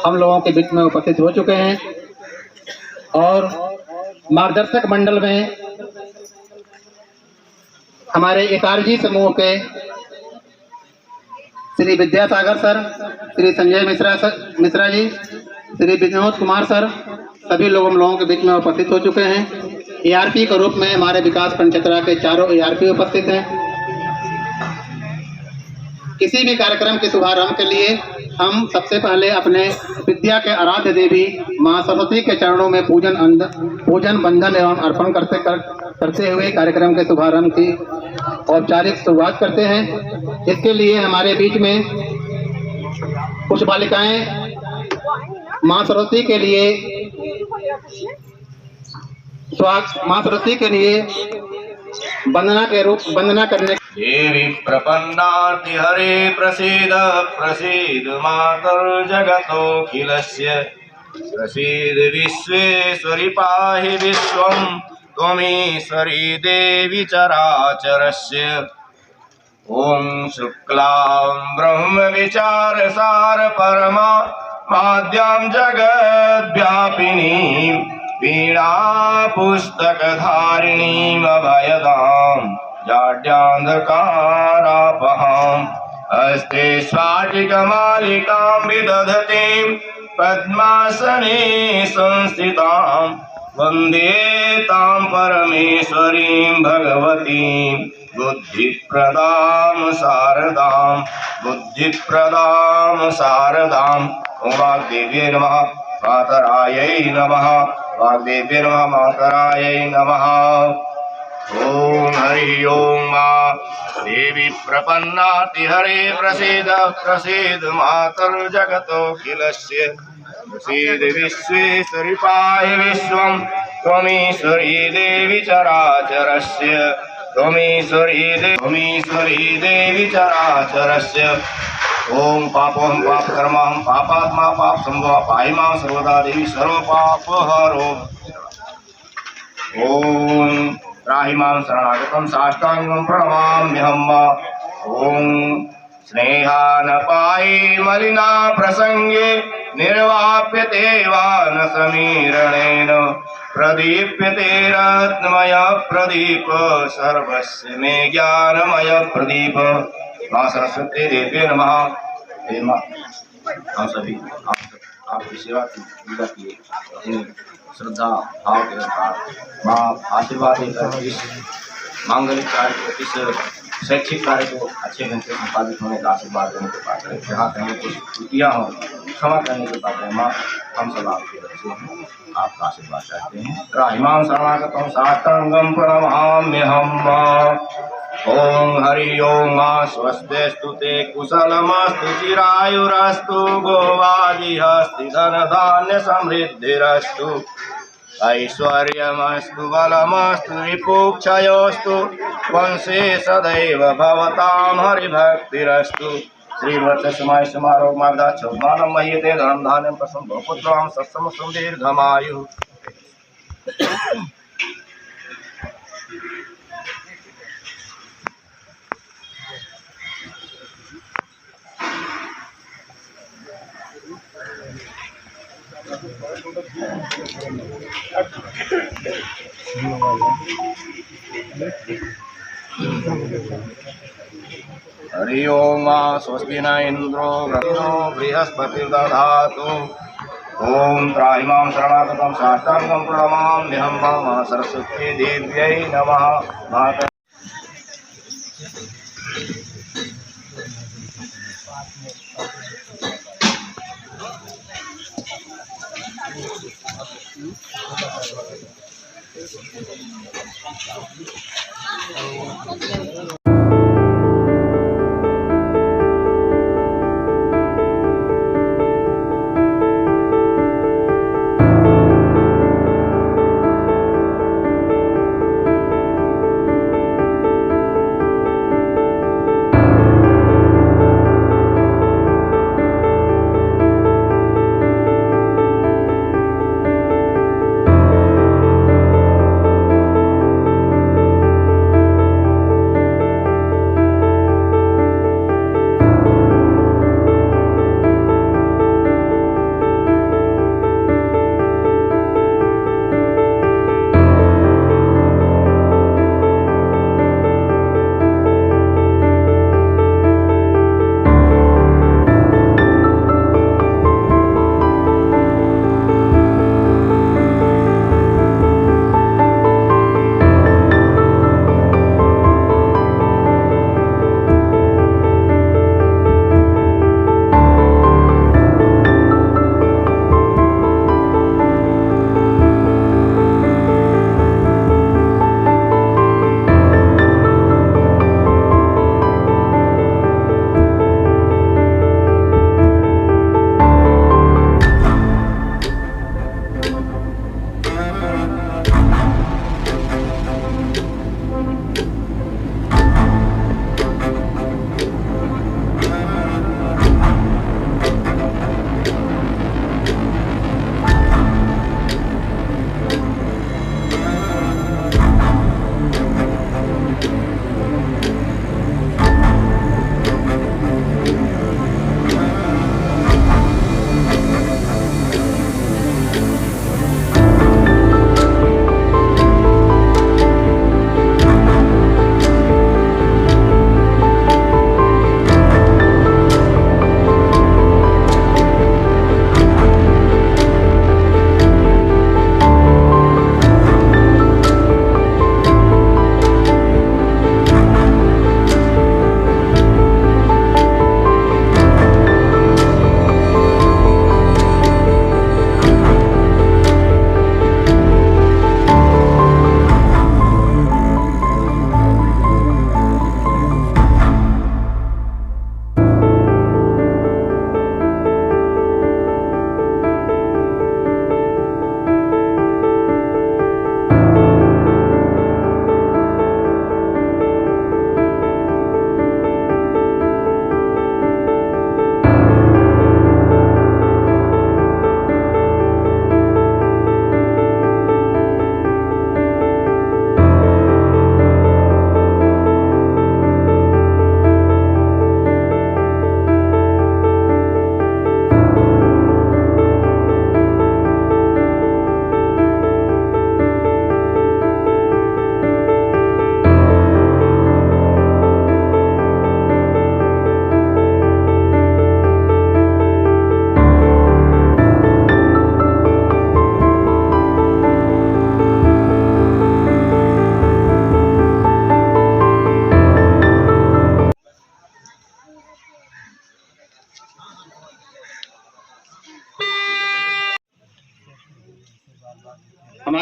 हम लोगों के बीच में उपस्थित हो चुके हैं और मार्गदर्शक मंडल में हमारे एकार्जी समूह के श्री विद्यासागर सर, श्री संजय मिश्रा जी, श्री विनोद कुमार सर, सभी लोग हम लोगों के बीच में उपस्थित हो चुके हैं। एआरपी के रूप में हमारे विकास पंचतरा के चारों एआरपी उपस्थित हैं। किसी भी कार्यक्रम के शुभारंभ के लिए हम सबसे पहले अपने विद्या के आराध्य देवी मां सरस्वती के चरणों में पूजन वंदन एवं अर्पण करते हुए कार्यक्रम के शुभारंभ की औपचारिक शुरुआत करते हैं। इसके लिए हमारे बीच में कुछ बालिकाएं मां सरस्वती के लिए वंदना करने। देवी प्रपन्नार्ति हरे प्रसीद प्रसीद मातर्जगतोऽखिलस्य प्रसीद विश्वेश्वरि पाहि विश्वं त्वमीश्वरी देवी चराचरस्य। ॐ शुक्लां ब्रह्म विचार सार परमा माद्यां जगद्व्यापिनीं वीणा पुस्तकधारिणीं अभयदां जाड्यान्धकारापहाम्। हस्ते स्वाटिकमालिकां विदधतीं पद्मासने संस्थितां वन्दे तां परमेश्वरीं भगवतीं बुद्धिप्रदां शारदां। ॐ वाग्देव्यै नमः मातरायै नमः, वाग्देव्यै नमः मातरायै नमः। ओम हरि ओम मां देवी प्रपन्नाति हरे प्रसीद प्रसीद मातर्जगतोऽखिलस्य प्रसीद विश्वेश्वरि पाहि विश्वं त्वमीश्वरी देवी चराचरस्य। त्वमीश्वरी देवी चराचरस्य। ओम पापोहं पाप कर्महं पापात्मा पाप संभव पाहि मां सर्वदा देवी सर्वपापहरो। ओम राहिमां शरणागतं साष्टांगं प्रणमाम्यहम्। ओम स्नेहानपायि मलिना प्रसंगे निर्वाप्यते वान समीरणेन प्रदीप्यते रत्नमय प्रदीप सर्वस्य मे ज्ञानमय प्रदीप। मां सरस्वती देवी नमः। हे मां, हम सभी आपकी सेवा की पूजा किए श्रद्धा भाव के साथ मां आशीर्वाद देकर इस मांगलिक कार्य को, इस शैक्षिक कार्य को अच्छे ढंग से संपादित होने का आशीर्वाद देने के पात्र है। जहाँ कहीं कुछ त्रुटियाँ हो क्षमा करने के पात्र है। माँ, हम सब आपके बच्चे हैं, आपका आशीर्वाद चाहते हैं। राहिमां शरणागतं साष्टांगं प्रणमाम्यहम्। ओम हरि ओम मां स्वस्तिस्तु ते कुशलमस्तु चिरायुरस्तु गोवादिहस्ति धनधान्य समृद्धिरस्तु ऐश्वर्यमस्तु बलमस्तु विपुक्षयोस्तु वंशे सदैव भवतां हरिभक्तिरस्तु। श्रीवत्समय समारोह मार्गाच्छोदमानं मह्यते धनं धान्यं प्रसन्नं बहुपुत्रां सत्समं दीर्घमायुः। हरि ओम स्वस्ति न इंद्रो वृद्धो बृहस्पतिर्दधातु। ओम त्राहिमां शरणागतं साष्टांगं प्रणमाम्यहम्। मां सरस्वती देव्यै नमः।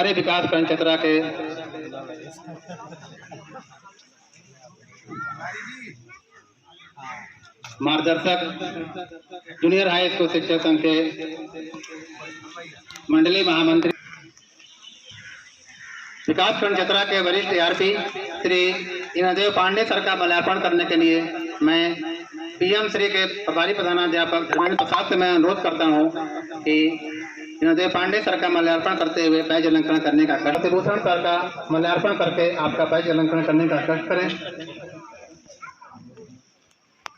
हमारे विकास खंड चतरा के मार्गदर्शक जूनियर हाई स्कूल शिक्षक संघ के मंडलीय महामंत्री विकास खंड चतरा के वरिष्ठ आरपी श्री इनादेव पांडे सर का माल्यार्पण करने के लिए मैं पीएम श्री के प्रभारी प्रधानाध्यापक धर्मेंद्र प्रसाद से मैं अनुरोध करता हूं कि इनादेव पांडे सर का माल्यार्पण करते हुए पैज अलंकरण करने का कष्ट, भूषण सर का माल्यार्पण करके आपका पैज अलंकरण करने का कष्ट करें।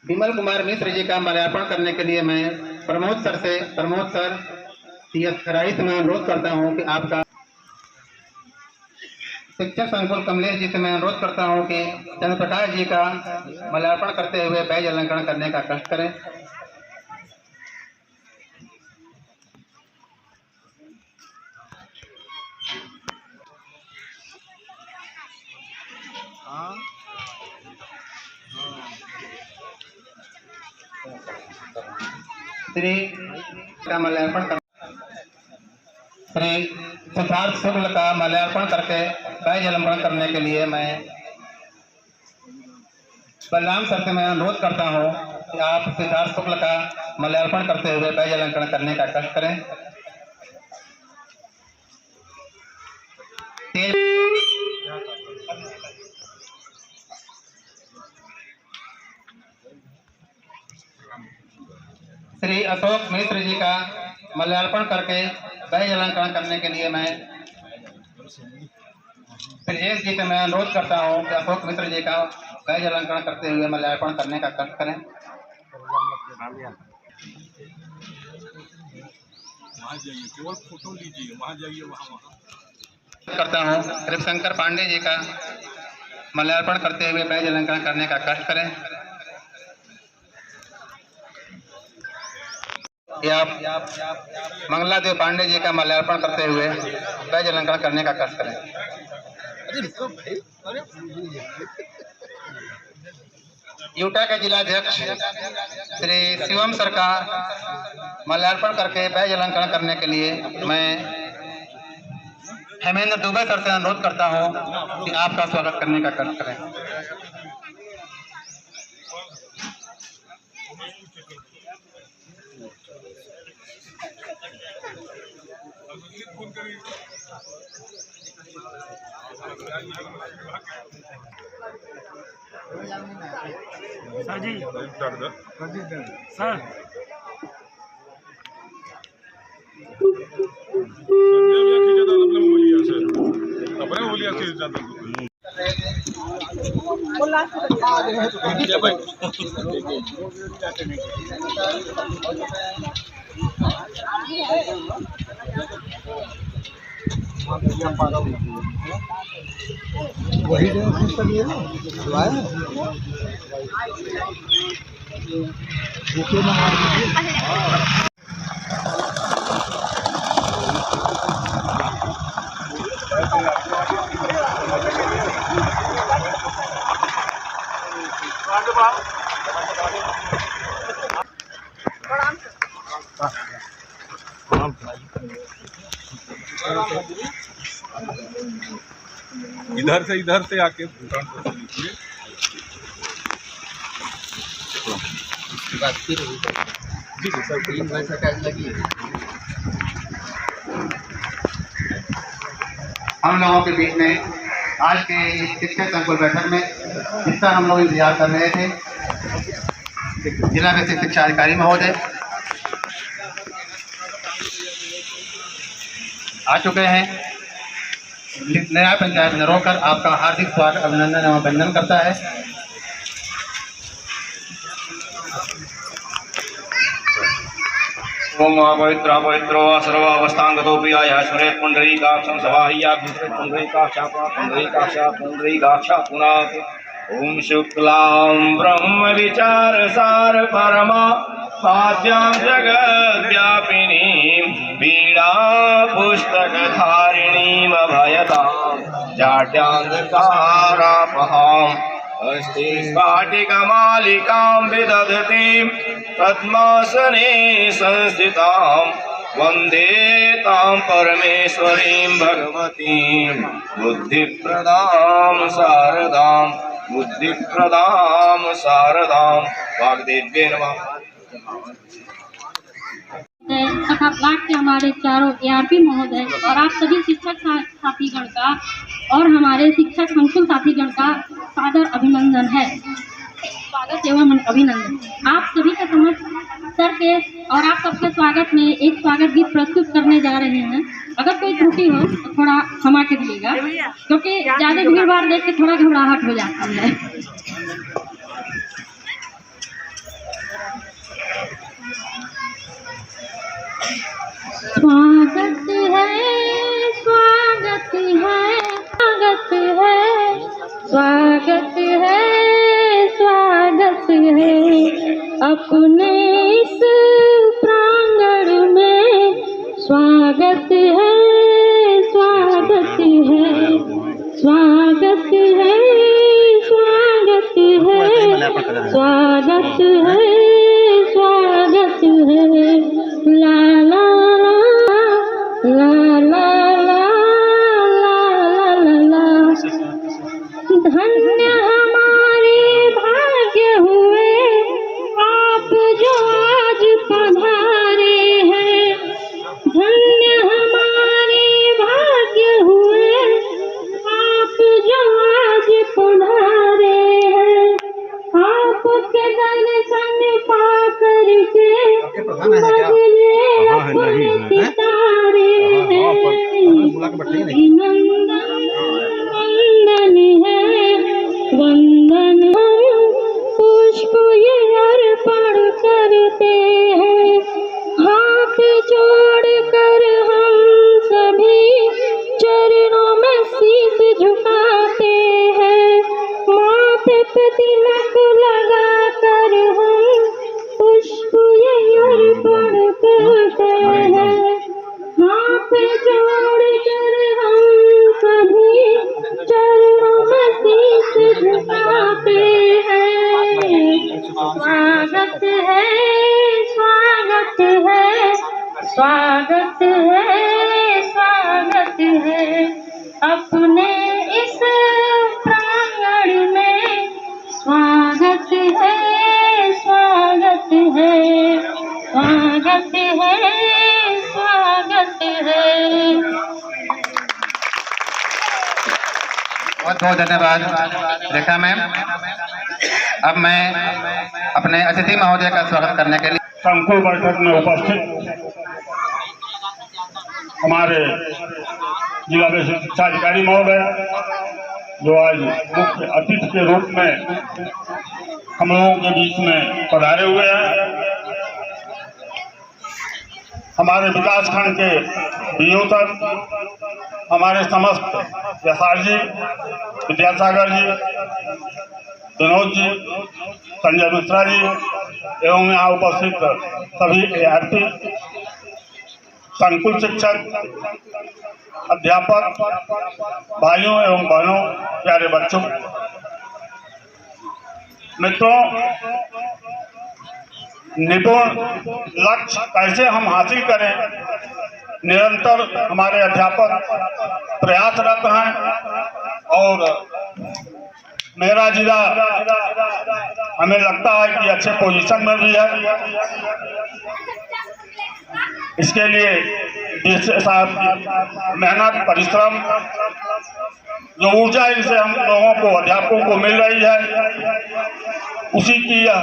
विमल कुमार मिश्र जी का माल्यार्पण करने के लिए मैं प्रमोद सर CS खराई से मैं अनुरोध करता हूं कि आपका शिक्षक संकुल कमलेश जी से मैं अनुरोध करता हूं कि चंद्र प्रकाश जी का माल्यार्पण करते हुए बैज अलंकरण करने का कष्ट करें। श्री का माल्यार्पण कर श्री सिद्धार्थ शुक्ल का माल्यार्पण करके बैज अलंकरण करने के लिए मैं बलराम सर से मैं अनुरोध करता हूं कि आप सिद्धार्थ शुक्ल का माल्यार्पण करते हुए बैज अलंकरण करने का कष्ट करें। श्री अशोक मिश्र जी का माल्यार्पण करके बैज अलंकरण करने के लिए मैं ब्रजेश जी से मैं अनुरोध करता हूं कि अशोक मिश्र जी का बैज अलंकरण करते हुए माल्यार्पण करने का कष्ट करें। वहाँ जाइए, केवल फोटो लीजिए, वहाँ जाइए, वहाँ करता हूं कृपशंकर पांडे जी का माल्यार्पण करते हुए बैज अलंकरण करने का कष्ट करें। मंगला देव पांडे जी का माल्यार्पण करते हुए बैज अलंकरण करने का कष्ट करें। यूटा के जिलाध्यक्ष श्री शिवम सर का माल्यार्पण करके बैज अलंकरण करने के लिए मैं हेमेंद्र दुबे सर से अनुरोध करता हूं कि आपका स्वागत करने का कष्ट करें। सर जी सर वही इधर से आके हम लोगों के बीच में आज के इस शिक्षक संकुल बैठक में जिसका हम लोग इंतजार कर रहे थे, जिला बेसिक शिक्षा अधिकारी महोदय आ चुके हैं। नया पंचायत नरोकर आपका हार्दिक स्वागत, अभिनंदन एवं वंदन करता है। ओम पवित्रो सर्वावस्थांगतोपि आयाश्वरे पुंडरीकाक्षं सवाह्या पुंडरीकाक्षा पुनात्। ओम शुक्लां ब्रह्म विचार सार परमा पाद्यां जगद्व्यापिनीं वीणा पुस्तकधारिणीं अभयतां जाड्यान्धकारापहाम्। अस्ति स्फाटिकमालिकां विदधतीं पद्मासने संस्थितां वन्दे तां परमेश्वरीं भगवतीं बुद्धिप्रदां शारदां वाग्देव्यै नमः। तथा प्लाट के हमारे चारों ARP महोदय और आप सभी शिक्षक साथीगण का और हमारे शिक्षक संकुल साथीगण का सादर अभिनंदन है, स्वागत एवं अभिनंदन। आप सभी के समक्ष सर के और आप सबके स्वागत में एक स्वागत गीत प्रस्तुत करने जा रहे हैं। अगर कोई त्रुटि हो तो थोड़ा क्षमा कीजिएगा, क्योंकि ज़्यादा भीड़ भाड़ देख के थोड़ा घबराहट हो जाती है। स्वागत है, स्वागत है, स्वागत है, स्वागत है, स्वागत है अपने इस प्रांगण में। स्वागत है, स्वागत है, स्वागत है, स्वागत है, स्वागत है, स्वागत है। ला ला ला ला ला ला ला। धन्य हमारे भाग्य हुए आप जो आज पधारे हैं। धन्य हमारे भाग्य हुए आप जो आज पधारे हैं। आपके दर्शन पा करके बदले अपने सितारे हैं। अभिनंदन वंदन है, वंदन हम पुष्प ये अर्पण करते हैं। हाथ जोड़ कर हम सभी चरणों में शीश झुकाते हैं। माथे पे तिलक लगा कर हम पुष्प ये अर्पण करते हैं। हाथ जोड़ कर हम सभी चरणों में शीश झुकाते हैं। स्वागत है, स्वागत है, स्वागत है, स्वागत है अपने इस प्रांगण में। स्वागत है, स्वागत है, स्वागत है, स्वागत है। बहुत बहुत धन्यवाद रेखा मैम। अब मैं अपने अतिथि महोदय का स्वागत करने के लिए संकुल बैठक में उपस्थित हमारे जिला शिक्षा अधिकारी महोदय, जो आज मुख्य अतिथि के रूप में हम लोगों के बीच में पधारे हुए हैं। हमारे विकासखंड के डीओ तक, हमारे समस्त एसआर जी, विद्यासागर जी, विनोद जी, संजय मिश्रा जी एवं यहाँ उपस्थित सभी ARP, संकुल शिक्षक, अध्यापक, भाइयों एवं बहनों, प्यारे बच्चों, मित्रों, निपुण लक्ष्य कैसे हम हासिल करें, निरंतर हमारे अध्यापक प्रयासरत हैं और मेरा जिला हमें लगता है कि अच्छे पोजीशन में भी है। इसके लिए साहब मेहनत, परिश्रम, जो ऊर्जा इनसे हम लोगों को, अध्यापकों को मिल रही है, उसी की यह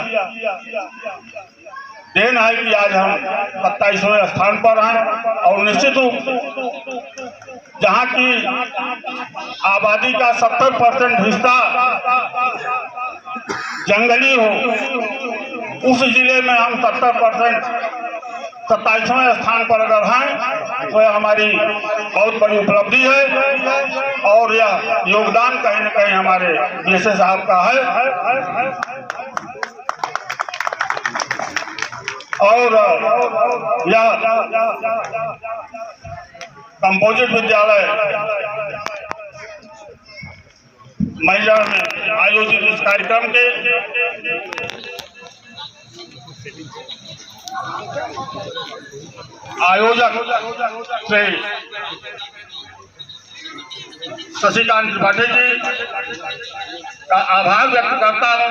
देन है कि आज हम 27वें स्थान पर हैं। और निश्चित रूप जहाँ की आबादी का 70% हिस्सा जंगली हो, उस जिले में हम 70% 27वें स्थान पर अगर हैं तो यह हमारी बहुत बड़ी उपलब्धि है। और यह योगदान कहीं न कहीं हमारे बीएसए साहब का है। और यह कंपोजिट विद्यालय महिला में आयोजित इस कार्यक्रम के आयोजक श्री शशिकांत त्रिपाठी जी का आभार व्यक्त करता हूँ।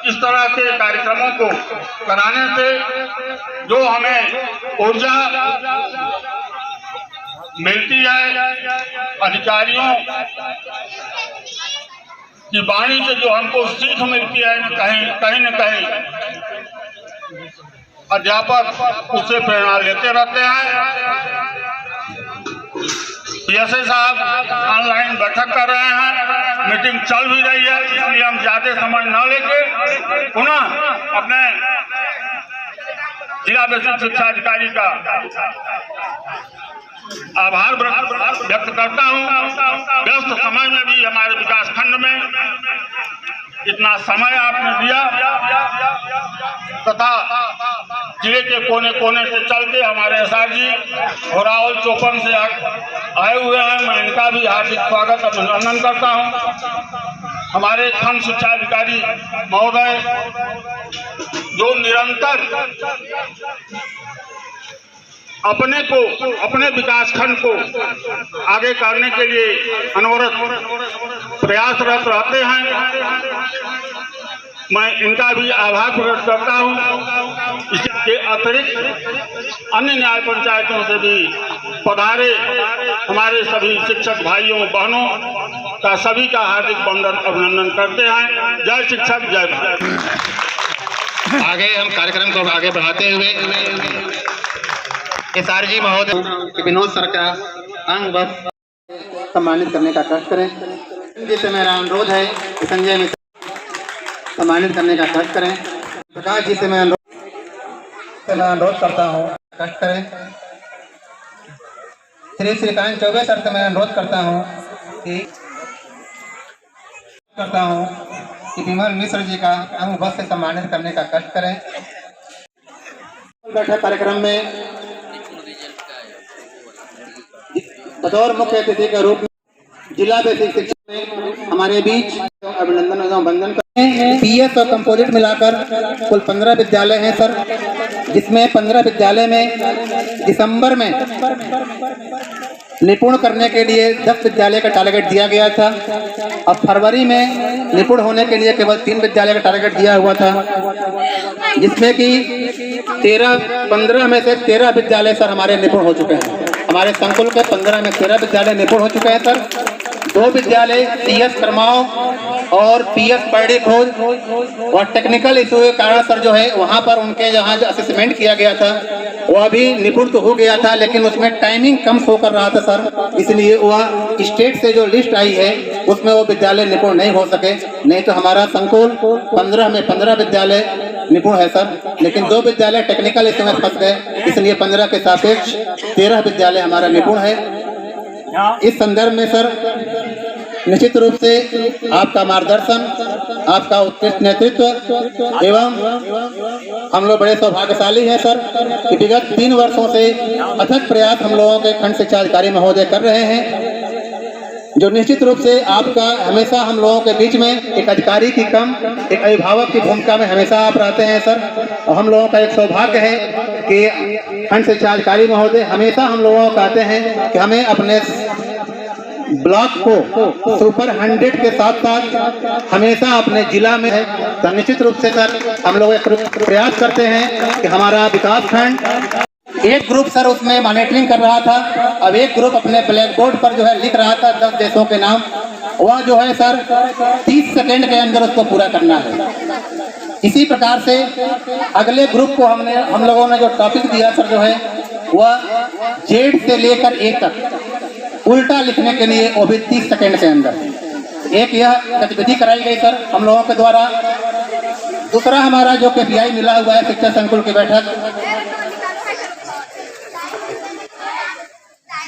इस तरह के कार्यक्रमों को कराने से जो हमें ऊर्जा मिलती है, अधिकारियों की वाणी से जो हमको सीख मिलती है, कहीं न कहीं अध्यापक उससे प्रेरणा लेते रहते हैं। पीएसए साहब ऑनलाइन बैठक कर रहे हैं, मीटिंग चल भी रही है, इसलिए हम ज्यादा समय न लेके पुनः अपने जिला बेसिक शिक्षा अधिकारी का आभार व्यक्त करता हूँ। व्यस्त समय में भी हमारे विकास खंड में इतना समय आपने दिया तथा जिले के कोने कोने से चल के हमारे एसआर जी घोरावल चौपन से आए हुए हैं। मैं इनका भी हार्दिक स्वागत अभिनंदन करता हूँ। हमारे खंड शिक्षा अधिकारी महोदय जो निरंतर अपने विकास खंड को आगे करने के लिए अनवरत प्रयासरत रहते हैं, मैं इनका भी आभार प्रकट करता हूँ। इसके अतिरिक्त अन्य न्याय पंचायतों से भी पधारे हमारे सभी शिक्षक भाइयों बहनों का सभी का हार्दिक वंदन अभिनंदन करते हैं। जय शिक्षक, जय भारत। आगे हम कार्यक्रम को आगे बढ़ाते हुए एसआर जी महोदय विनोद सर का अंग बस सम्मानित करने का कष्ट करें। जिससे मेरा अनुरोध है कि संजय मिश्र सम्मानित करने का कष्ट करें। प्रकाश जी से मैं अनुरोध करता हूँ, कष्ट करें। श्रीकांत चौबे सर से मैं अनुरोध करता हूँ कि विमल मिश्र जी का अंग बस से सम्मानित करने का कष्ट करें। बैठक कार्यक्रम में बतौर मुख्य अतिथि के रूप में जिला बेसिक शिक्षा में हमारे बीच अभिनंदन एवं वंदन करते हैं। पीएस और कंपोजिट मिलाकर कुल 15 विद्यालय हैं सर, जिसमें 15 विद्यालय में दिसंबर में निपुण करने के लिए 10 विद्यालय का टारगेट दिया गया था। अब फरवरी में निपुण होने के लिए केवल 3 विद्यालय का टारगेट दिया हुआ था, जिसमें कि 15 में से 13 विद्यालय सर हमारे निपुण हो चुके हैं। हमारे संकुल के 15 में 13 विद्यालय निपुण हो चुके हैं सर। 2 विद्यालय सीएस करमाओ और पीएस परडी खोज और टेक्निकल इशू के कारण सर जो है वहाँ पर उनके जहाँ जो असेसमेंट किया गया था वो अभी निपुण तो हो गया था, लेकिन उसमें टाइमिंग कम शो कर रहा था सर, इसलिए वह स्टेट से जो लिस्ट आई है उसमें वो विद्यालय निपुण नहीं हो सके। नहीं तो हमारा संकुल 15 में 15 विद्यालय निपुण है सर, लेकिन 2 विद्यालय टेक्निकल इशू में फंस गए, इसलिए 15 के सापेक्ष 13 विद्यालय हमारा निपुण है। इस संदर्भ में सर निश्चित रूप से आपका मार्गदर्शन, आपका उत्कृष्ट नेतृत्व एवं हम लोग बड़े सौभाग्यशाली हैं सर कि विगत 3 वर्षों से अथक प्रयास हम लोगों के खंड शिक्षा अधिकारी महोदय कर रहे हैं, जो निश्चित रूप से आपका हमेशा हम लोगों के बीच में एक अधिकारी की कम एक अभिभावक की भूमिका में हमेशा आप रहते हैं सर। और हम लोगों का एक सौभाग्य है कि खंड शिक्षा अधिकारी महोदय हमेशा हम लोगों को कहते हैं कि हमें अपने ब्लॉक को सुपर 100 के साथ साथ हमेशा अपने जिला में है। तो निश्चित रूप से सर हम लोग एक प्रयास करते हैं कि हमारा विकास खंड एक ग्रुप सर उसमें मॉनिटरिंग कर रहा था, अब एक ग्रुप अपने ब्लैक बोर्ड पर जो है लिख रहा था 10 देशों के नाम, वह जो है सर 30 सेकेंड के अंदर उसको पूरा करना है। इसी प्रकार से अगले ग्रुप को हम लोगों ने जो टॉपिक दिया सर जो है वह जेड से लेकर ए तक उल्टा लिखने के लिए वो भी 30 सेकेंड के अंदर एक यह गतिविधि कराई गई सर हम लोगों के द्वारा। दूसरा हमारा जो KPI मिला हुआ है शिक्षा संकुल की बैठक,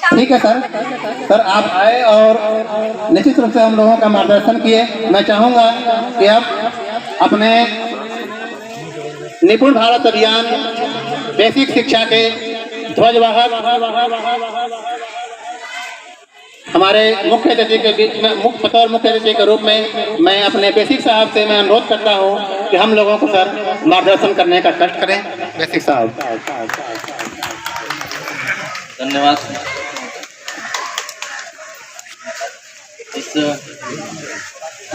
ठीक है सर आप आए और निश्चित रूप से हम लोगों का मार्गदर्शन किए। मैं चाहूँगा कि आप अपने निपुण भारत अभियान बेसिक शिक्षा के ध्वजवाहक हमारे मुख्य अतिथि के बीच में बतौर मुख्य अतिथि के रूप में मैं अपने बेसिक साहब से मैं अनुरोध करता हूं कि हम लोगों को सर मार्गदर्शन करने का कष्ट करें। बेसिक साहब। धन्यवाद। इस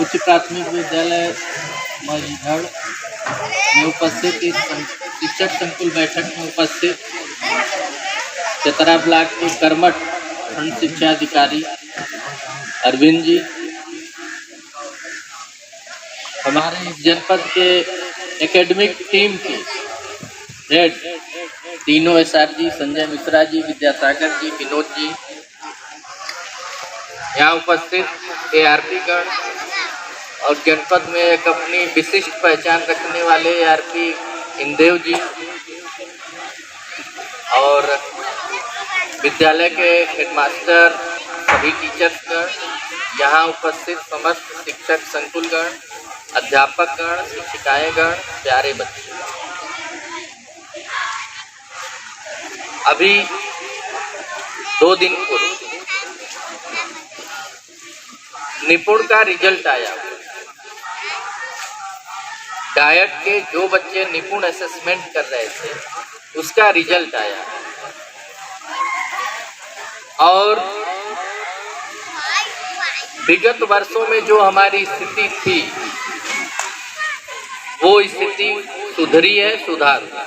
उच्च प्राथमिक विद्यालय मझीगढ़ में उपस्थित इस शिक्षक संकुल बैठक में उपस्थित चतरा ब्लॉक के कर्मठ खंड शिक्षा अधिकारी अरविंद जी, हमारे इस जनपद के एकेडमिक टीम के हेड तीनों एसआर जी, संजय मिश्रा जी, विद्यासागर जी, विनोद जी, यहाँ उपस्थित एआरपी गण और जनपद में एक अपनी विशिष्ट पहचान रखने वाले एआरपी इंदेव जी और विद्यालय के हेडमास्टर, सभी टीचर्सगण, यहाँ उपस्थित समस्त शिक्षक संकुलगण, अध्यापकगण, शिक्षिकाएगण, प्यारे बच्चे। अभी 2 दिन पूर्व निपुण का रिजल्ट आया। डायट के जो बच्चे निपुण असेसमेंट कर रहे थे उसका रिजल्ट आया और विगत वर्षों में जो हमारी स्थिति थी वो स्थिति सुधरी है, सुधार हुआ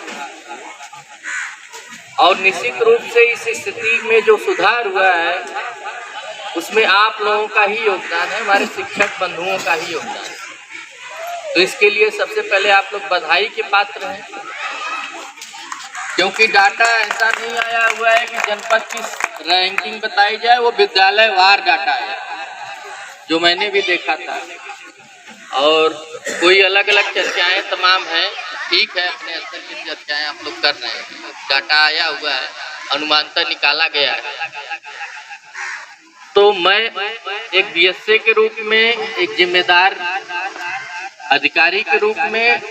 और निश्चित रूप से इस स्थिति में जो सुधार हुआ है उसमें आप लोगों का ही योगदान है, हमारे शिक्षक बंधुओं का ही योगदान है। तो इसके लिए सबसे पहले आप लोग बधाई के पात्र हैं, क्योंकि डाटा ऐसा नहीं आया हुआ है कि जनपद की रैंकिंग बताई जाए, वो विद्यालय वार डाटा है जो मैंने भी देखा था। और कोई अलग अलग चर्चाएं तमाम हैं, ठीक है, अपने स्तर की चर्चाएं आप लोग कर रहे हैं, डाटा आया हुआ है, अनुमानतः निकाला गया है। तो मैं एक बीएसए के रूप में, एक जिम्मेदार अधिकारी के रूप में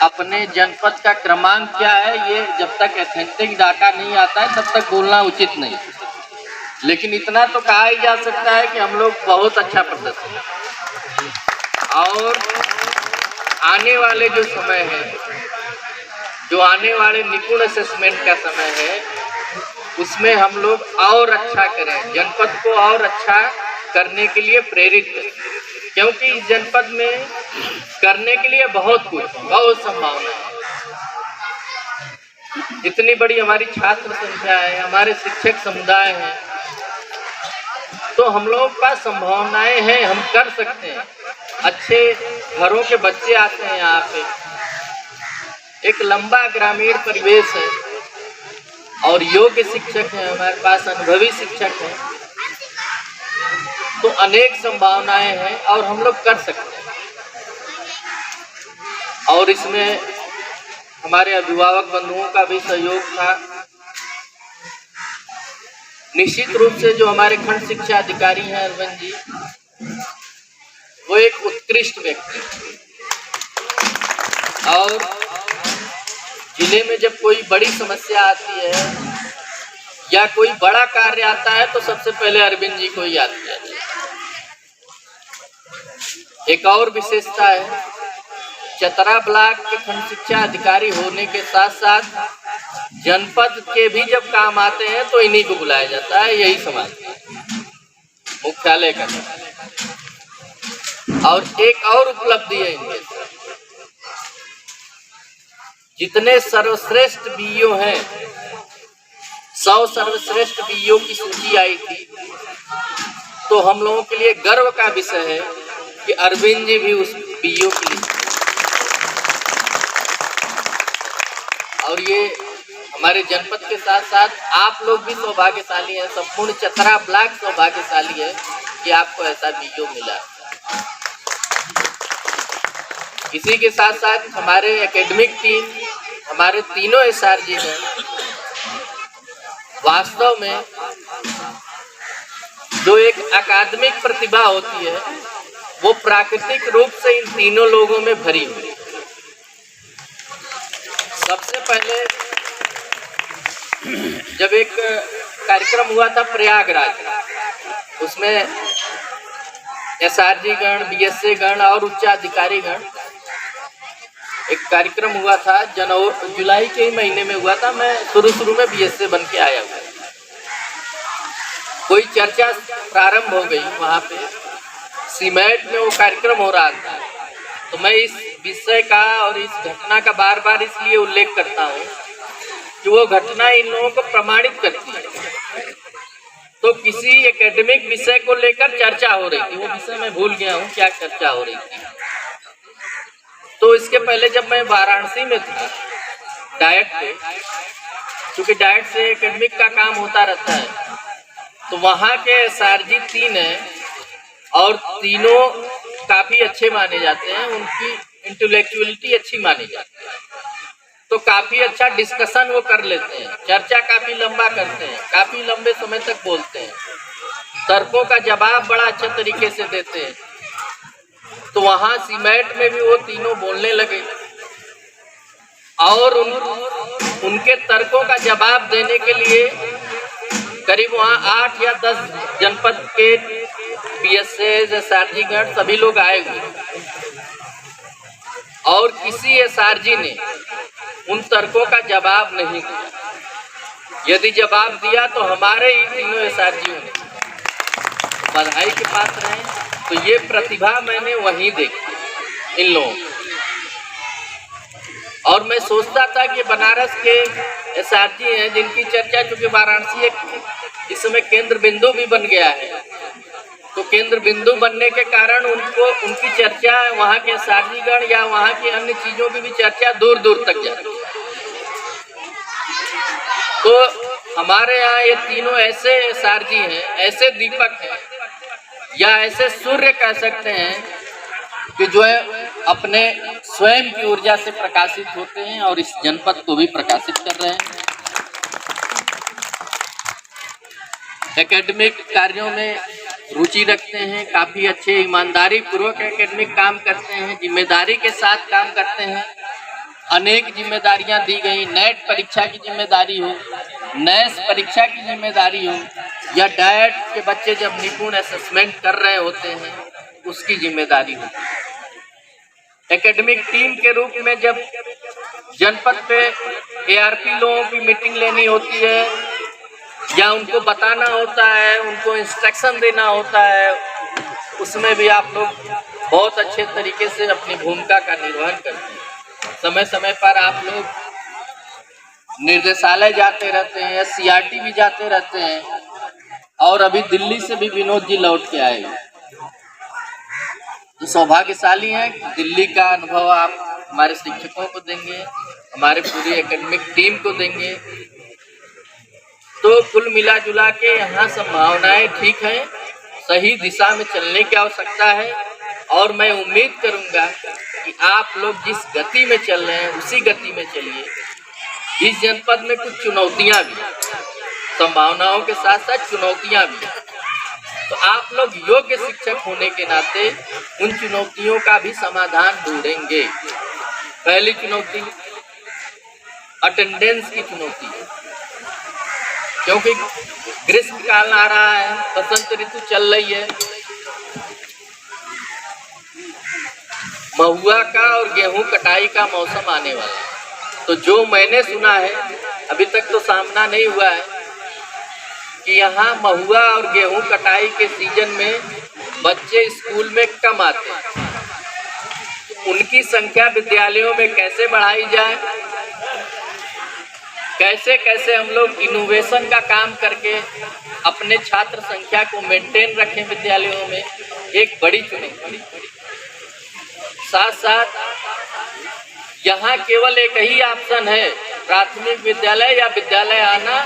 अपने जनपद का क्रमांक क्या है ये जब तक एथेंटिक डाटा नहीं आता है तब तक बोलना उचित नहीं, लेकिन इतना तो कहा ही जा सकता है कि हम लोग बहुत अच्छा प्रदर्शन और आने वाले जो समय है, जो आने वाले निपुण असेसमेंट का समय है, उसमें हम लोग और अच्छा करें, जनपद को और अच्छा करने के लिए प्रेरित करें, क्योंकि इस जनपद में करने के लिए बहुत संभावना है। इतनी बड़ी हमारी छात्र संख्या है, हमारे शिक्षक समुदाय है, तो हम लोग का संभावनाएं हैं, हम कर सकते हैं। अच्छे घरों के बच्चे आते हैं यहाँ पे, एक लंबा ग्रामीण परिवेश है और योग्य शिक्षक हैं हमारे पास, अनुभवी शिक्षक हैं, तो अनेक संभावनाएं हैं और हम लोग कर सकते हैं। और इसमें हमारे अभिभावक बंधुओं का भी सहयोग था। निश्चित रूप से जो हमारे खंड शिक्षा अधिकारी हैं अरविंद जी, वो एक उत्कृष्ट व्यक्ति और जिले में जब कोई बड़ी समस्या आती है या कोई बड़ा कार्य आता है तो सबसे पहले अरविंद जी को ही याद किया जाता है। एक और विशेषता है, चतरा ब्लॉक के खंड शिक्षा अधिकारी होने के साथ साथ जनपद के भी जब काम आते हैं तो इन्हीं को बुलाया जाता है, यही संभालते हैं मुख्यालय का। और एक और उपलब्धि है इनके, जितने सर्वश्रेष्ठ बीईओ हैं, 100 सर्वश्रेष्ठ बीईओ की सूची आई थी, तो हम लोगों के लिए गर्व का विषय है कि अरविंद जी भी उस बीईओ की लिस्ट। और ये हमारे जनपद के साथ साथ आप लोग भी सौभाग्यशाली हैं, संपूर्ण चतरा ब्लॉक सौभाग्यशाली है कि आपको ऐसा बीईओ मिला। इसी के साथ साथ हमारे एकेडमिक टीम, हमारे तीनों एसआर जी हैं, वास्तव में जो एक अकादमिक प्रतिभा होती है वो प्राकृतिक रूप से इन तीनों लोगों में भरी हुई। सबसे पहले जब एक कार्यक्रम हुआ था प्रयागराज, उसमें एसआरजी गण, बीएसए गण और उच्चाधिकारी गण एक कार्यक्रम हुआ था जुलाई के ही महीने में हुआ था। मैं शुरू में बीएसए बन के आया हुआ, कोई चर्चा प्रारंभ हो गई वहाँ पे सीमेट में, वो कार्यक्रम हो रहा था। तो मैं इस विषय का और इस घटना का बार बार इसलिए उल्लेख करता हूँ कि वो घटना इन लोगों को प्रमाणित करती है। तो किसी एकेडमिक विषय को लेकर चर्चा हो रही थी, वो विषय मैं भूल गया हूँ क्या चर्चा हो रही थी। तो इसके पहले जब मैं वाराणसी में था डाइट पे, क्योंकि डाइट से एकेडमिक का काम होता रहता है, तो वहाँ के सारजी 3 हैं और तीनों काफ़ी अच्छे माने जाते हैं, उनकी इंटेलेक्चुअलिटी अच्छी मानी जाती है। तो काफ़ी अच्छा डिस्कशन वो कर लेते हैं, चर्चा काफ़ी लंबा करते हैं, काफ़ी लंबे समय तक बोलते हैं, तर्कों का जवाब बड़ा अच्छे तरीके से देते हैं। तो वहाँ सीमेट में भी वो तीनों बोलने लगे और उनके तर्कों का जवाब देने के लिए करीब वहाँ 8 या 10 जनपद के बीएसए सारजीगण सभी लोग आए हुए, और किसी एसआरजी ने उन तर्कों का जवाब नहीं दिया। यदि जवाब दिया तो हमारे ही तीनों एसआरजियों ने बधाई के पात्र हैं। तो ये प्रतिभा मैंने वहीं देखी इन लोगों, और मैं सोचता था कि बनारस के एसआरजी हैं जिनकी चर्चा, चूंकि वाराणसी एक इस समय केंद्र बिंदु भी बन गया है, तो केंद्र बिंदु बनने के कारण उनकी चर्चा, वहाँ के एसआरजीगण या वहाँ की अन्य चीज़ों की भी चर्चा दूर दूर तक जाती है। तो हमारे यहाँ ये तीनों ऐसे एसआरजी हैं, ऐसे दीपक हैं या ऐसे सूर्य कह सकते हैं कि जो है अपने स्वयं की ऊर्जा से प्रकाशित होते हैं और इस जनपद को भी प्रकाशित कर रहे हैं। एकेडमिक कार्यों में रुचि रखते हैं, काफ़ी अच्छे ईमानदारी पूर्वक एकेडमिक काम करते हैं, जिम्मेदारी के साथ काम करते हैं। अनेक जिम्मेदारियां दी गई, नेट परीक्षा की जिम्मेदारी हो, नेस परीक्षा की जिम्मेदारी हो, या डाइट के बच्चे जब निपुण असेसमेंट कर रहे होते हैं उसकी जिम्मेदारी होती है। एकेडमिक टीम के रूप में जब जनपद पे एआरपी लोगों की मीटिंग लेनी होती है या उनको बताना होता है, उनको इंस्ट्रक्शन देना होता है, उसमें भी आप लोग बहुत अच्छे तरीके से अपनी भूमिका का निर्वहन करते हैं। समय समय पर आप लोग निर्देशालय जाते रहते हैं या सीआरटी भी जाते रहते हैं, और अभी दिल्ली से भी विनोद जी लौट के आए। तो सौभाग्यशाली हैं कि दिल्ली का अनुभव आप हमारे शिक्षकों को देंगे, हमारे पूरी एकेडमिक टीम को देंगे। तो कुल मिला जुला के यहाँ संभावनाएं ठीक हैं, सही दिशा में चलने की आवश्यकता है, और मैं उम्मीद करूँगा कि आप लोग जिस गति में चल रहे हैं उसी गति में चलिए। इस जनपद में कुछ चुनौतियाँ भी, संभावनाओं के साथ साथ चुनौतियाँ भी, तो आप लोग योग्य शिक्षक होने के नाते उन चुनौतियों का भी समाधान ढूंढेंगे। पहली चुनौती अटेंडेंस की चुनौती है, क्योंकि ग्रीष्म काल आ रहा है, बसंत ऋतु चल रही है, महुआ का और गेहूं कटाई का मौसम आने वाला है। तो जो मैंने सुना है, अभी तक तो सामना नहीं हुआ है, कि यहाँ महुआ और गेहूं कटाई के सीजन में बच्चे स्कूल में कम आते हैं। उनकी संख्या विद्यालयों में कैसे बढ़ाई जाए, कैसे कैसे हम लोग इनोवेशन का काम करके अपने छात्र संख्या को मेंटेन रखें विद्यालयों में, एक बड़ी चुनौती। साथ साथ यहाँ केवल एक ही ऑप्शन है, प्राथमिक विद्यालय या विद्यालय आना,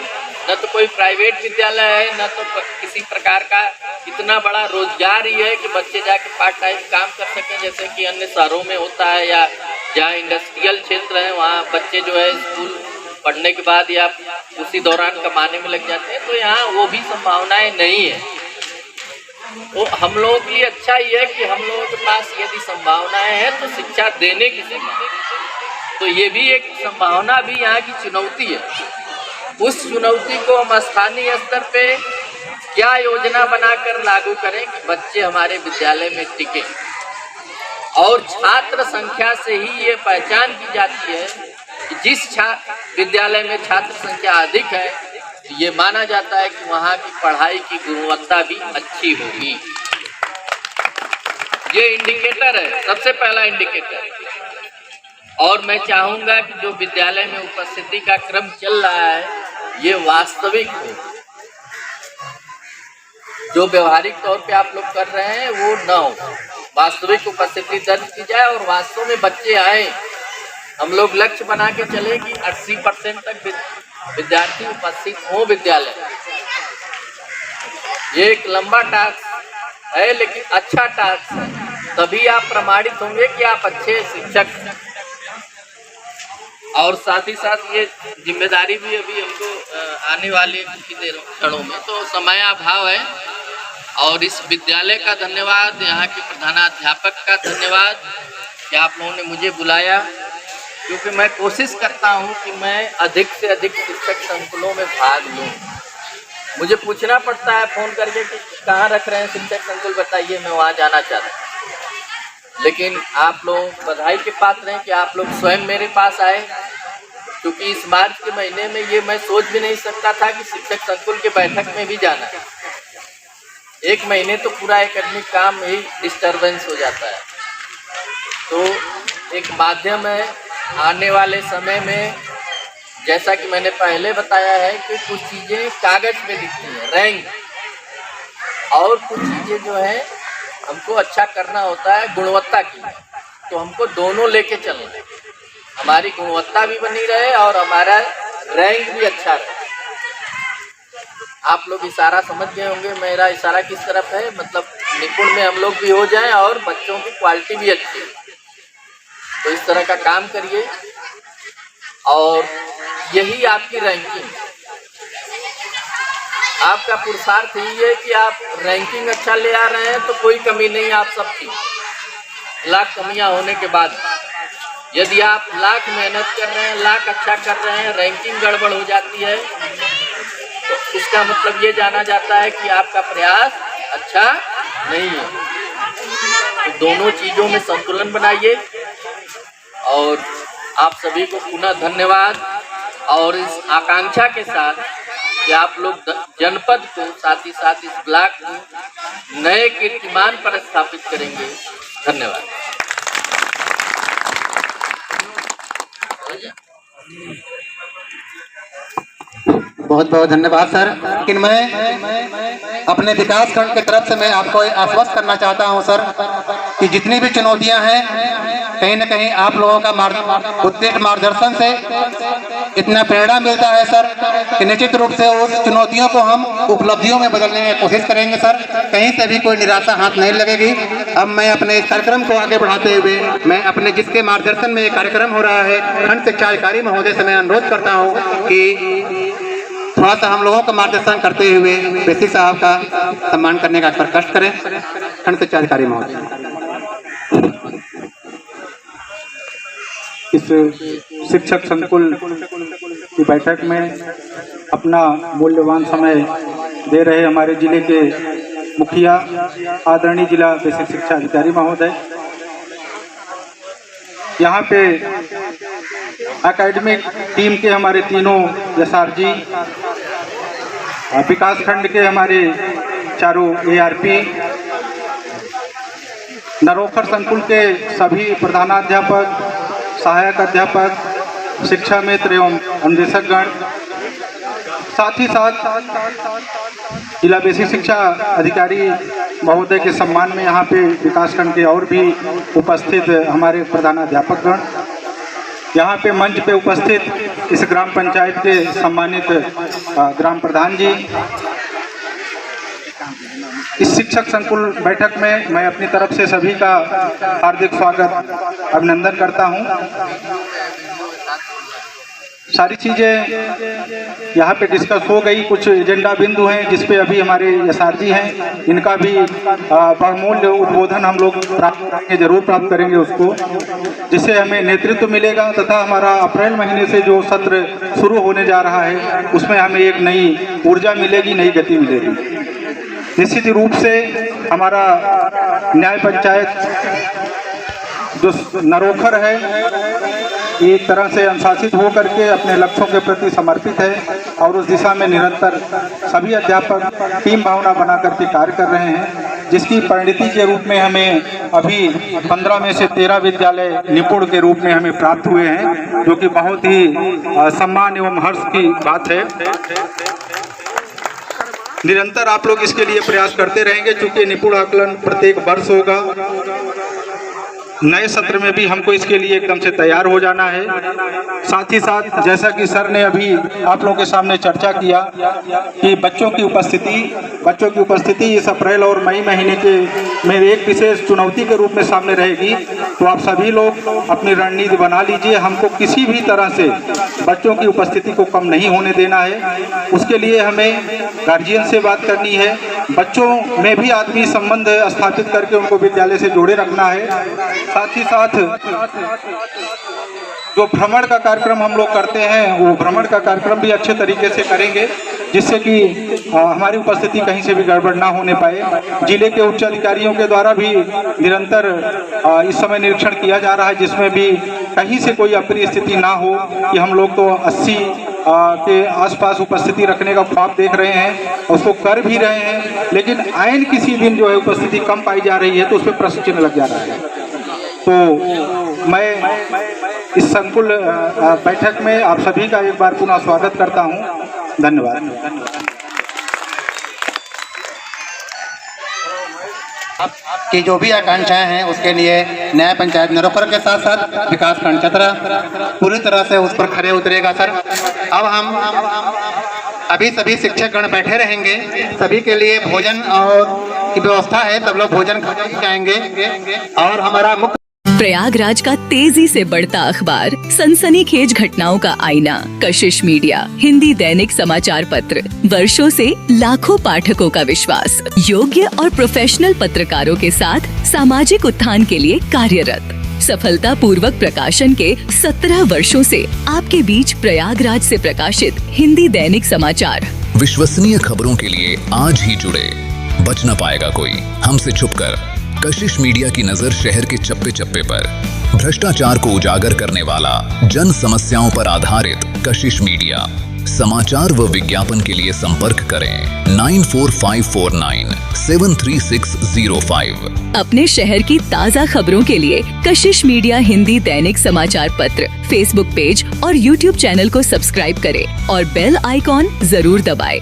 न तो कोई प्राइवेट विद्यालय है, न तो किसी प्रकार का इतना बड़ा रोजगार ही है कि बच्चे जाके पार्ट टाइम काम कर सकें, जैसे कि अन्य शहरों में होता है, या जहाँ इंडस्ट्रियल क्षेत्र है वहाँ बच्चे जो है स्कूल पढ़ने के बाद या उसी दौरान कमाने में लग जाते हैं। तो यहाँ वो भी संभावनाएं नहीं है। तो हम लोगों के लिए अच्छा ही है कि हम लोगों के पास यदि संभावनाएं हैं तो शिक्षा देने की संभावना, तो ये भी एक संभावना भी यहाँ की चुनौती है। उस चुनौती को हम स्थानीय स्तर पे क्या योजना बनाकर लागू करें कि बच्चे हमारे विद्यालय में टिके। और छात्र संख्या से ही ये पहचान की जाती है कि जिस विद्यालय में छात्र संख्या अधिक है तो ये माना जाता है कि वहाँ की पढ़ाई की गुणवत्ता भी अच्छी होगी। ये इंडिकेटर है, सबसे पहला इंडिकेटर। और मैं चाहूँगा कि जो विद्यालय में उपस्थिति का क्रम चल रहा है ये वास्तविक हो, जो व्यवहारिक तौर पे आप लोग कर रहे हैं वो न हो, वास्तविक उपस्थिति दर्ज की जाए और वास्तव में बच्चे आए। हम लोग लक्ष्य बना के चले कि 80% तक विद्यार्थी उपस्थित हो विद्यालय। ये एक लंबा टास्क है लेकिन अच्छा टास्क है, तभी आप प्रमाणित होंगे कि आप अच्छे शिक्षक हैं। और साथ ही साथ ये जिम्मेदारी भी अभी हमको आने वाले कुछ क्षणों में, तो समय अभाव है। और इस विद्यालय का धन्यवाद, यहाँ के प्रधानाध्यापक का धन्यवाद कि आप लोगों ने मुझे बुलाया, क्योंकि मैं कोशिश करता हूँ कि मैं अधिक से अधिक शिक्षक संकुलों में भाग लूँ। मुझे पूछना पड़ता है फ़ोन करके कि कहाँ रख रहे हैं शिक्षक संकुल, बताइए, मैं वहाँ जाना चाहता हूँ। लेकिन आप लोग बधाई के पात्र हैं कि आप लोग स्वयं मेरे पास आए, क्योंकि इस मार्च के महीने में ये मैं सोच भी नहीं सकता था कि शिक्षक संकुल के बैठक में भी जाना है। एक महीने तो पूरा एकेडमिक काम ही डिस्टर्बेंस हो जाता है। तो एक माध्यम है, आने वाले समय में जैसा कि मैंने पहले बताया है कि कुछ चीज़ें कागज़ पे दिखती हैं, रैंक, और कुछ चीज़ें जो है हमको अच्छा करना होता है गुणवत्ता की। तो हमको दोनों लेके चलना है, हमारी गुणवत्ता भी बनी रहे और हमारा रैंक भी अच्छा रहे। आप लोग इशारा समझ गए होंगे, मेरा इशारा किस तरफ है, मतलब निपुण में हम लोग भी हो जाएं और बच्चों की क्वालिटी भी अच्छी है। तो इस तरह का काम करिए और यही आपकी रैंकिंग, आपका पुरुषार्थ ही है कि आप रैंकिंग अच्छा ले आ रहे हैं। तो कोई कमी नहीं आप सबकी, लाख कमियां होने के बाद यदि आप लाख मेहनत कर रहे हैं, लाख अच्छा कर रहे हैं, रैंकिंग गड़बड़ हो जाती है तो इसका मतलब ये जाना जाता है कि आपका प्रयास अच्छा नहीं है। तो दोनों चीज़ों में संतुलन बनाइए। और आप सभी को पुनः धन्यवाद, और इस आकांक्षा के साथ कि आप लोग जनपद को, साथ ही साथ इस ब्लॉक को नए कीर्तिमान पर स्थापित करेंगे। धन्यवाद। बहुत बहुत धन्यवाद सर। लेकिन मैं अपने विकास खंड की तरफ से मैं आपको आश्वस्त करना चाहता हूं सर कि जितनी भी चुनौतियां हैं, कहीं न कहीं आप लोगों का उत्कृष्ट मार्गदर्शन से इतना प्रेरणा मिलता है सर कि निश्चित रूप से उस चुनौतियों को हम उपलब्धियों में बदलने की कोशिश करेंगे सर। कहीं से भी कोई निराशा हाथ नहीं लगेगी। अब मैं अपने इस कार्यक्रम को आगे बढ़ाते हुए मैं अपने जिसके मार्गदर्शन में ये कार्यक्रम हो रहा है, खंड शिक्षा अधिकारी महोदय से मैं अनुरोध करता हूँ कि थोड़ा सा हम लोगों का मार्गदर्शन करते हुए बेसिक साहब का सम्मान करने का कष्ट करें। खंड शिक्षा अधिकारी महोदय। इस शिक्षक संकुल की बैठक में अपना मूल्यवान समय दे रहे हमारे जिले के मुखिया आदरणीय जिला बेसिक शिक्षा अधिकारी महोदय, यहाँ पे एकेडमिक टीम के हमारे तीनों एसआर जी, विकास खंड के हमारे चारों एआरपी, नरोखर संकुल के सभी प्रधानाध्यापक, सहायक अध्यापक, शिक्षा मित्र एवं अन्वेषकगण, साथ ही साथ जिला बेसिक शिक्षा अधिकारी महोदय के सम्मान में यहाँ पे विकासखंड के और भी उपस्थित हमारे प्रधानाध्यापकगण, यहाँ पे मंच पे उपस्थित इस ग्राम पंचायत के सम्मानित ग्राम प्रधान जी। इस शिक्षक संकुल बैठक में मैं अपनी तरफ से सभी का हार्दिक स्वागत अभिनंदन करता हूँ। सारी चीज़ें यहाँ पे डिस्कस हो गई, कुछ एजेंडा बिंदु हैं जिस पे अभी हमारे एसआर जी हैं, इनका भी बहुमूल्य उद्बोधन हम लोग प्राप्त करेंगे, जरूर प्राप्त करेंगे उसको, जिससे हमें नेतृत्व मिलेगा तथा हमारा अप्रैल महीने से जो सत्र शुरू होने जा रहा है उसमें हमें एक नई ऊर्जा मिलेगी, नई गति मिलेगी। निश्चित रूप से हमारा न्याय पंचायत जो नरोखर है, एक तरह से अनुशासित हो करके अपने लक्ष्यों के प्रति समर्पित है और उस दिशा में निरंतर सभी अध्यापक टीम भावना बना करके कार्य कर रहे हैं, जिसकी परिणति के रूप में हमें अभी 15 में से 13 विद्यालय निपुण के रूप में हमें प्राप्त हुए हैं, जो कि बहुत ही सम्मान एवं हर्ष की बात है। निरंतर आप लोग इसके लिए प्रयास करते रहेंगे, क्योंकि निपुण आकलन प्रत्येक वर्ष होगा। नए सत्र में भी हमको इसके लिए एकदम से तैयार हो जाना है। साथ ही साथ जैसा कि सर ने अभी आप लोगों के सामने चर्चा किया कि बच्चों की उपस्थिति इस अप्रैल और मई महीने के में एक विशेष चुनौती के रूप में सामने रहेगी। तो आप सभी लोग अपनी रणनीति बना लीजिए। हमको किसी भी तरह से बच्चों की उपस्थिति को कम नहीं होने देना है। उसके लिए हमें गार्जियन से बात करनी है, बच्चों में भी आत्मीय संबंध स्थापित करके उनको विद्यालय से जोड़े रखना है। साथ ही साथ जो भ्रमण का कार्यक्रम हम लोग करते हैं, वो भ्रमण का कार्यक्रम भी अच्छे तरीके से करेंगे, जिससे कि हमारी उपस्थिति कहीं से भी गड़बड़ ना होने पाए। जिले के उच्च अधिकारियों के द्वारा भी निरंतर इस समय निरीक्षण किया जा रहा है, जिसमें भी कहीं से कोई अप्रिय स्थिति ना हो कि हम लोग तो 80 के आसपास उपस्थिति रखने का ख्वाब देख रहे हैं, उसको कर भी रहे हैं, लेकिन आयन किसी दिन जो है उपस्थिति कम पाई जा रही है, तो उस पर प्रश्न चिन्ह लग जा रहा है। तो मैं इस संकुल बैठक में आप सभी का एक बार पुनः स्वागत करता हूं। धन्यवाद। की जो भी आकांक्षाएं हैं उसके लिए न्याय पंचायत नरोखर के साथ साथ विकास खंड चतरा पूरी तरह से उस पर खरे उतरेगा। सर, अब हम अभी सभी शिक्षक गण बैठे रहेंगे, सभी के लिए भोजन और की व्यवस्था है, सब लोग भोजन खाने जाएंगे। और हमारा मुख्य प्रयागराज का तेजी से बढ़ता अखबार, सनसनीखेज घटनाओं का आईना, कशिश मीडिया, हिंदी दैनिक समाचार पत्र, वर्षों से लाखों पाठकों का विश्वास, योग्य और प्रोफेशनल पत्रकारों के साथ सामाजिक उत्थान के लिए कार्यरत, सफलता पूर्वक प्रकाशन के 17 वर्षों से आपके बीच प्रयागराज से प्रकाशित हिंदी दैनिक समाचार। विश्वसनीय खबरों के लिए आज ही जुड़े, बच न पाएगा कोई हमसे छुपकर। कशिश मीडिया की नजर शहर के चप्पे चप्पे पर, भ्रष्टाचार को उजागर करने वाला, जन समस्याओं पर आधारित कशिश मीडिया। समाचार व विज्ञापन के लिए संपर्क करें 94549 73605। अपने शहर की ताज़ा खबरों के लिए कशिश मीडिया हिंदी दैनिक समाचार पत्र फेसबुक पेज और यूट्यूब चैनल को सब्सक्राइब करें और बेल आइकॉन जरूर दबाएं।